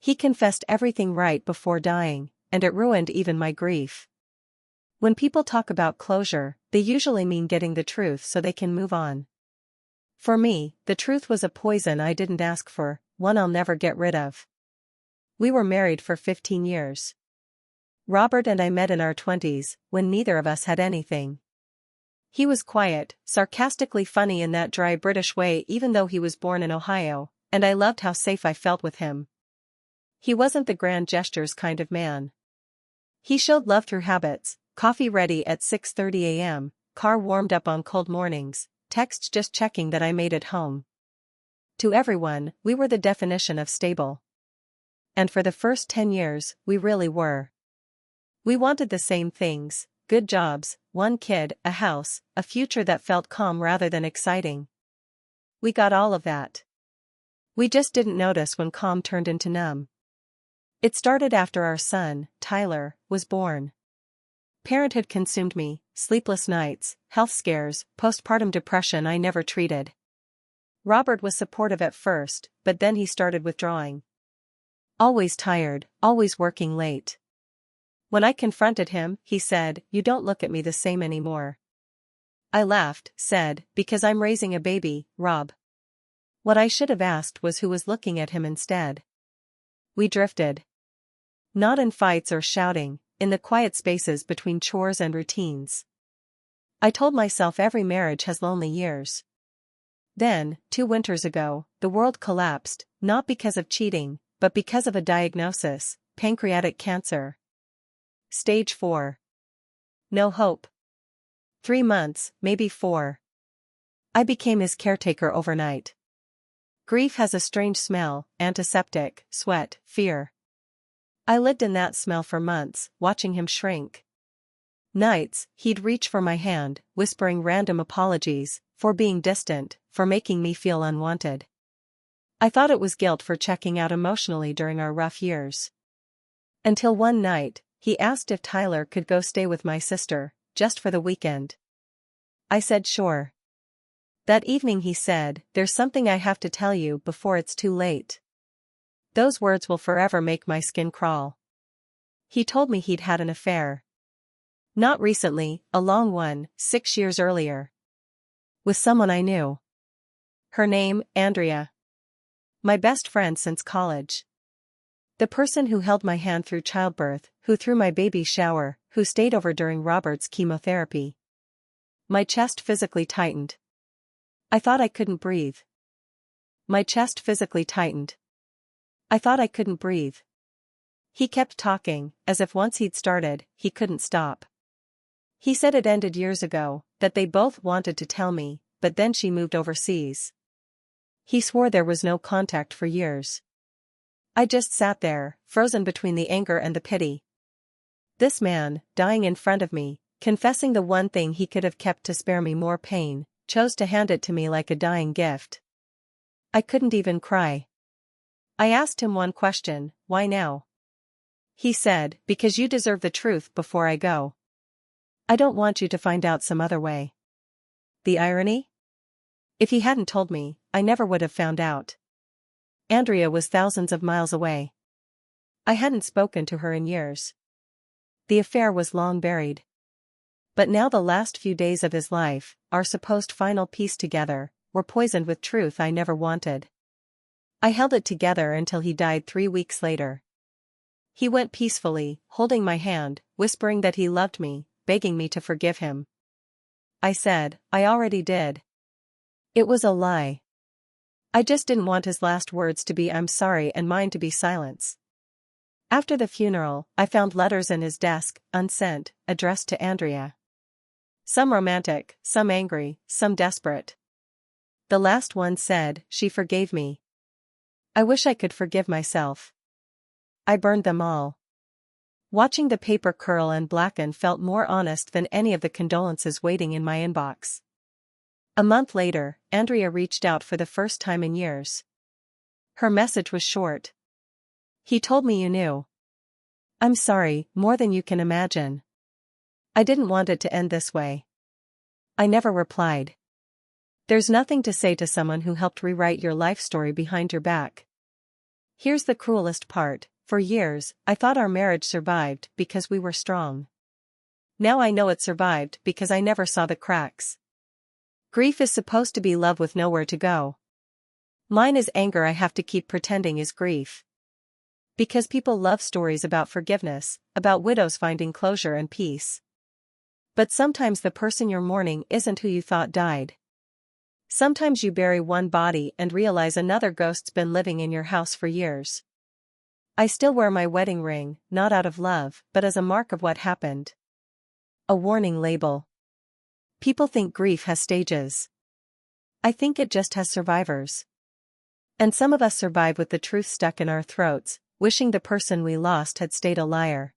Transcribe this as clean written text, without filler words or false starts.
He confessed everything right before dying, and it ruined even my grief. When people talk about closure, they usually mean getting the truth so they can move on. For me, the truth was a poison I didn't ask for, one I'll never get rid of. We were married for 15 years. Robert and I met in our 20s, when neither of us had anything. He was quiet, sarcastically funny in that dry British way even though he was born in Ohio, and I loved how safe I felt with him. He wasn't the grand gestures kind of man. He showed love through habits: coffee ready at 6:30 a.m., car warmed up on cold mornings, texts just checking that I made it home. To everyone, we were the definition of stable. And for the first 10 years, we really were. We wanted the same things: good jobs, one kid, a house, a future that felt calm rather than exciting. We got all of that. We just didn't notice when calm turned into numb. It started after our son, Tyler, was born. Parenthood consumed me: sleepless nights, health scares, postpartum depression I never treated. Robert was supportive at first, but then he started withdrawing. Always tired, always working late. When I confronted him, he said, "You don't look at me the same anymore." I laughed, said, "Because I'm raising a baby, Rob." What I should have asked was who was looking at him instead. We drifted. Not in fights or shouting, in the quiet spaces between chores and routines. I told myself every marriage has lonely years. Then, 2 winters ago, the world collapsed, not because of cheating, but because of a diagnosis: pancreatic cancer. Stage 4. No hope. 3 months, maybe 4. I became his caretaker overnight. Grief has a strange smell: antiseptic, sweat, fear. I lived in that smell for months, watching him shrink. Nights, he'd reach for my hand, whispering random apologies, for being distant, for making me feel unwanted. I thought it was guilt for checking out emotionally during our rough years. Until one night, he asked if Tyler could go stay with my sister, just for the weekend. I said sure. That evening he said, "There's something I have to tell you before it's too late." Those words will forever make my skin crawl. He told me he'd had an affair. Not recently, a long one, 6 years earlier. With someone I knew. Her name, Andrea. My best friend since college. The person who held my hand through childbirth, who threw my baby shower, who stayed over during Robert's chemotherapy. My chest physically tightened. I thought I couldn't breathe. My chest physically tightened. I thought I couldn't breathe. He kept talking, as if once he'd started, he couldn't stop. He said it ended years ago, that they both wanted to tell me, but then she moved overseas. He swore there was no contact for years. I just sat there, frozen between the anger and the pity. This man, dying in front of me, confessing the one thing he could have kept to spare me more pain, chose to hand it to me like a dying gift. I couldn't even cry. I asked him one question: why now? He said, "Because you deserve the truth before I go. I don't want you to find out some other way." The irony? If he hadn't told me, I never would have found out. Andrea was thousands of miles away. I hadn't spoken to her in years. The affair was long buried. But now the last few days of his life, our supposed final piece together, were poisoned with truth I never wanted. I held it together until he died 3 weeks later. He went peacefully, holding my hand, whispering that he loved me, begging me to forgive him. I said, I already did. It was a lie. I just didn't want his last words to be "I'm sorry" and mine to be silence. After the funeral, I found letters in his desk, unsent, addressed to Andrea. Some romantic, some angry, some desperate. The last one said, "She forgave me. I wish I could forgive myself." I burned them all. Watching the paper curl and blacken felt more honest than any of the condolences waiting in my inbox. A month later, Andrea reached out for the first time in years. Her message was short. "He told me you knew. I'm sorry, more than you can imagine. I didn't want it to end this way." I never replied. There's nothing to say to someone who helped rewrite your life story behind your back. Here's the cruelest part: for years, I thought our marriage survived because we were strong. Now I know it survived because I never saw the cracks. Grief is supposed to be love with nowhere to go. Mine is anger I have to keep pretending is grief. Because people love stories about forgiveness, about widows finding closure and peace. But sometimes the person you're mourning isn't who you thought died. Sometimes you bury one body and realize another ghost's been living in your house for years. I still wear my wedding ring, not out of love, but as a mark of what happened. A warning label. People think grief has stages. I think it just has survivors. And some of us survive with the truth stuck in our throats, wishing the person we lost had stayed a liar.